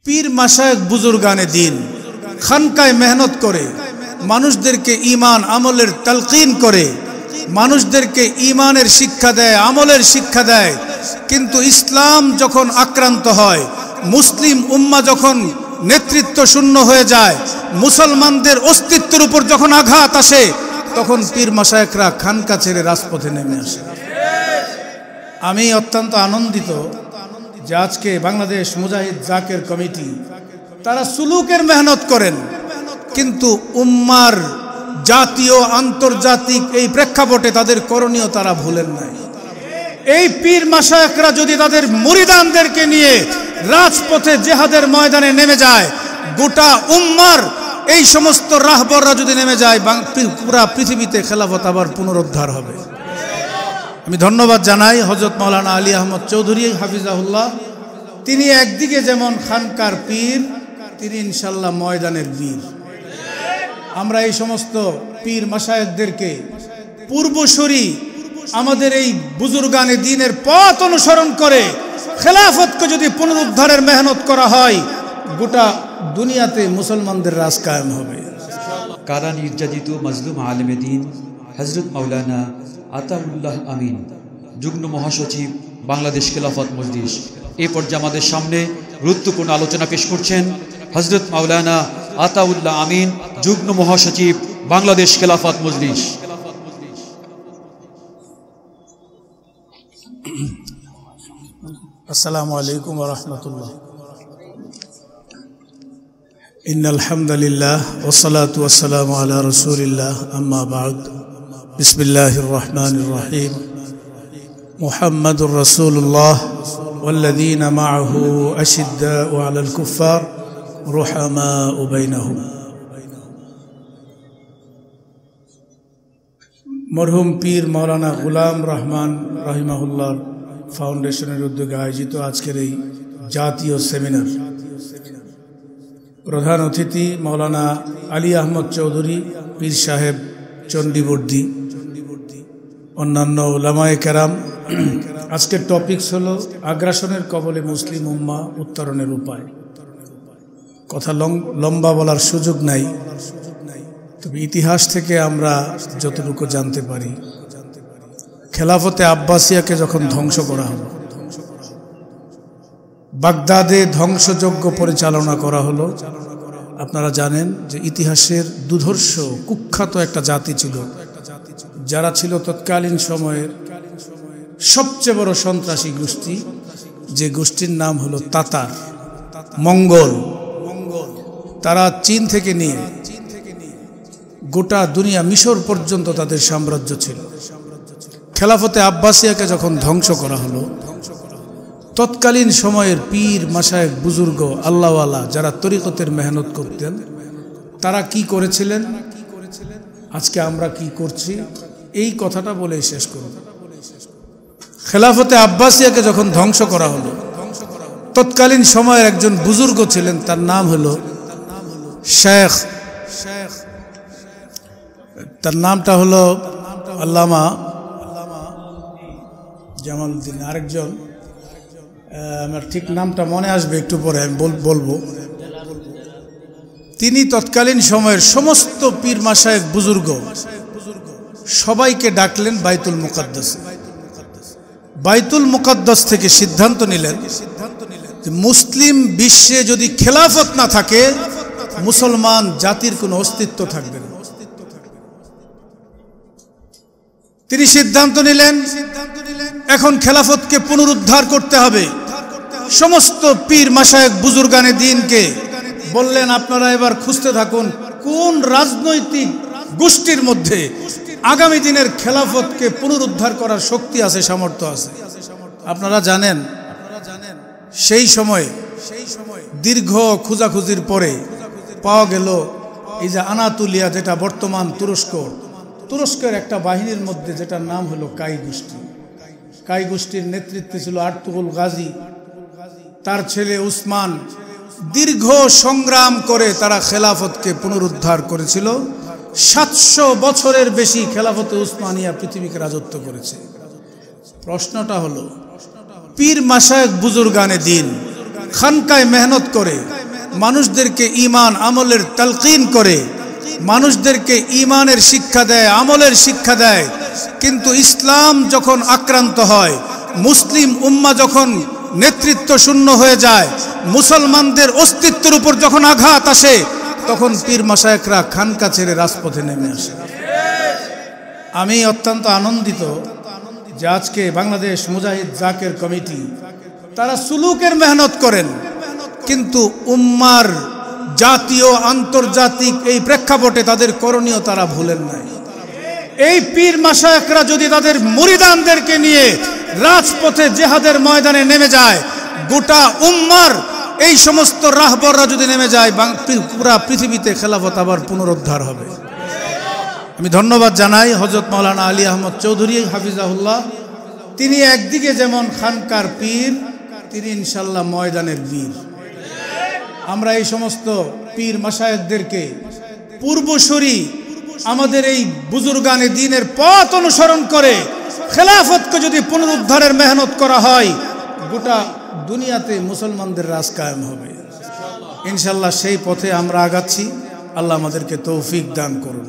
পীর মাশায়েখ বুজুর্গানে দিন খানকায় মেহনত করে মানুষদেরকে ঈমান আমলের তালকিন করে, মানুষদেরকে ঈমানের শিক্ষা দেয়, আমলের শিক্ষা দেয়। কিন্তু ইসলাম যখন আক্রান্ত হয়, মুসলিম উম্মাহ যখন নেতৃত্ব শূন্য হয়ে যায়, মুসলমানদের অস্তিত্বের উপর যখন আঘাত আসে, তখন পীর মাশায়েখরা খানকা ছেড়ে রাজপথে নেমে আসে। আমি অত্যন্ত আনন্দিত যে আজকে বাংলাদেশ মুজাহিদ জাকের কমিটি তারা সুলুকের মেহনত করেন, কিন্তু উম্মার জাতীয় আন্তর্জাতিক এই প্রেক্ষাপটে তাদের করণীয় তারা ভুলেন নাই। এই পীর মাশায়েখরা যদি তাদের মুরিদানদেরকে নিয়ে রাজপথে জিহাদের ময়দানে নেমে যায়, গোটা উম্মার এই সমস্ত রাহবররা যদি নেমে যায়, পুরা পৃথিবীতে খেলাফত আবার পুনরুদ্ধার হবে। আমি ধন্যবাদ জানাই হযরত মাওলানা আলী আহমদ চৌধুরী হাফিজাহুল্লাহ। তিনি একদিকে যেমন খানকার পীর, তিনি ইনশাল্লাহ ময়দানের বীর। আমরা এই সমস্ত পীর মাশায়েখদেরকে পূর্বসূরি আমাদের এই বুজুর্গানে দ্বীনের পথ অনুসরণ করে খেলাফতকে যদি পুনরুদ্ধারের মেহনত করা হয়, গোটা দুনিয়াতে মুসলমানদের রাজ কায়েম হবে। কারা নির্যাতিত মাজলুম আলেমে দ্বীন হযরত মাওলানা আতাউল্লাহ আমিন, যুগ্ম মহাসচিব, বাংলাদেশ খেলাফত মজলিস। এই পর্যায়ে আমাদের সামনে গুরুত্বপূর্ণ আলোচনা পেশ করছেন হযরত মাওলানা আতাউল্লাহ আমিন, যুগ্ম মহাসচিব, বাংলাদেশ খেলাফত মজলিস। আসসালামু আলাইকুম ওয়া রাহমাতুল্লাহ। ইন্নাল হামদুলিল্লাহ ওয়াস সালাতু ওয়াস সালামু আলা রাসূলিল্লাহ, আম্মা বা'দ। বিসমিল্লাহির রহমানির রহিম। মুহাম্মাদুর রাসূলুল্লাহ ওয়াল্লাযীনা মা'আহু আশিদ্দাউ আলাল কুফফার রুহামাউ বাইনাহুম। মরহুম পীর মাওলানা গুলাম রহমান রাহিমাহুল্লাহ ফাউন্ডেশনের উদ্যোগে আয়োজিত আজকের এই জাতীয় সেমিনার, প্রধান অতিথি মাওলানা আলী আহমদ চৌধুরী পীর সাহেব চণ্ডীবর্দী, অন্যান্য উলামায়ে কেরাম। আজকের টপিকস হলো আগ্রাসনের কবলে মুসলিম উম্মাহ উত্তরণের উপায়। কথা লম্বা বলার সুযোগ নাই, তবে ইতিহাস থেকে আমরা যতটুকু জানতে পারি, খেলাফতে আব্বাসিয়াকে যখন ধ্বংস করা হলো, বাগদাদে ধ্বংসযজ্ঞ পরিচালনা করা হলো। আপনারা জানেন যে ইতিহাসের দুর্ধর্ষ কুখ্যাত একটা জাতি ছিল, যারা ছিল তৎকালীন সময়ের সবচেয়ে বড় সন্ত্রাসী গোষ্ঠী, যে গোষ্ঠীর নাম হলো তাতার, মঙ্গল। তারা চীন থেকে নিয়ে গোটা দুনিয়া, মিশর পর্যন্ত তাদের সাম্রাজ্য ছিল। খেলাফতে আব্বাসিয়াকে যখন ধ্বংস করা হলো, তৎকালীন সময়ের পীর মাশায়েখ বুজুর্গ আল্লাহওয়ালা যারা তরিকতের মেহনত করতেন, তারা কি করেছিলেন, আজকে আমরা কি করছি, এই কথাটা বলে শেষ করব। খেলাফতে আব্বাসিয়াকে যখন ধ্বংস করা হলো, তৎকালীন সময়ের একজন বুজুর্গ ছিলেন, তার নাম হলো শেখ, তার নামটা হলো আল্লামা জামালউদ্দিন। আরেকজন, আমার ঠিক নামটা মনে আসবে একটু পরে, আমি বলবো। তিনি তৎকালীন সময়ের সমস্ত পীর মাশায়েখ বুজুর্গ সবাইকে ডাকলেন বাইতুল মুকাদ্দাসে। বাইতুল মুকাদ্দাস থেকে সিদ্ধান্ত নিলেন যে মুসলিম বিশ্বে যদি খেলাফত না থাকে, মুসলমান জাতির কোনো অস্তিত্ব থাকবে না। তিনি সিদ্ধান্ত নিলেন এখন খেলাফতকে পুনরুদ্ধার করতে হবে। সমস্ত পীর মাশায়েখ বুজুর্গানে দ্বীনকে বললেন, আপনারা এবার খুঁজতে থাকুন কোন রাজনৈতিক গোষ্ঠীর মধ্যে আগামী দিনের খেলাফতকে পুনরুদ্ধার করার শক্তি আছে, সামর্থ্য আছে। আপনারা জানেন সেই সময় দীর্ঘ খোঁজাখুঁজির পরে পাওয়া গেল এই যে আনাতুলিয়া, যেটা বর্তমান তুরস্কের একটা বাহিনীর মধ্যে, যেটার নাম হলো কাই গোষ্ঠী। কাই গোষ্ঠীর নেতৃত্বে ছিল আর্তুগুল গাজী, তার ছেলে উসমান। দীর্ঘ সংগ্রাম করে তারা খেলাফতকে পুনরুদ্ধার করেছিল। 700 বছরের বেশি খেলাফতে উসমানিয়া পৃথিবীকে রাজত্ব করেছে। প্রশ্নটা হলো, পীর মাশায়েখ বুজুর্গানে দ্বীন খানকায় মেহনত করে মানুষদেরকে ঈমান আমলের তালকিন করে, মানুষদেরকে ঈমানের শিক্ষা দেয়, আমলের শিক্ষা দেয়। কিন্তু ইসলাম যখন আক্রান্ত হয়, মুসলিম উম্মাহ যখন নেতৃত্ব শূন্য হয়ে যায়, মুসলমানদের অস্তিত্বের উপর যখন আঘাত আসে, তখন পীর মাশায়েখরা খানকা ছেড়ে রাজপথে নেমে আসে। আমি অত্যন্ত আনন্দিত যে আজকে বাংলাদেশ মুজাহিদ জাকের কমিটি তারা সুলুকের মেহনত করেন, কিন্তু উম্মার জাতীয় আন্তর্জাতিক এই প্রেক্ষাপটে তাদের করণীয় তারা ভুলেন নাই। এই পীর মাশায়েখরা যদি তাদের মুরিদানদেরকে নিয়ে রাজপথে জিহাদের ময়দানে নেমে যায়, গোটা উম্মার এই সমস্ত রাহবররা যদি নেমে যায়, পুরা পৃথিবীতে খেলাফত আবার পুনরুদ্ধার হবে। আমি ধন্যবাদ জানাই হযরত মাওলানা আলী আহমদ চৌধুরী হাফিজাহুল্লাহ। তিনি একদিকে যেমন খানকার পীর, তিনি ইনশাল্লাহ ময়দানের বীর। আমরা এই সমস্ত পীর মাশায়েখদেরকে পূর্বসূরি আমাদের এই বুজুর্গানে দ্বীনের পথ অনুসরণ করে খেলাফতকে যদি পুনরুদ্ধারের মেহনত করা হয়, গোটা দুনিয়াতে মুসলমানদের রাজ কায়েম হবে ইনশাল্লাহ। সেই পথে আমরা আগাচ্ছি। আল্লাহ আমাদেরকে তৌফিক দান করুন।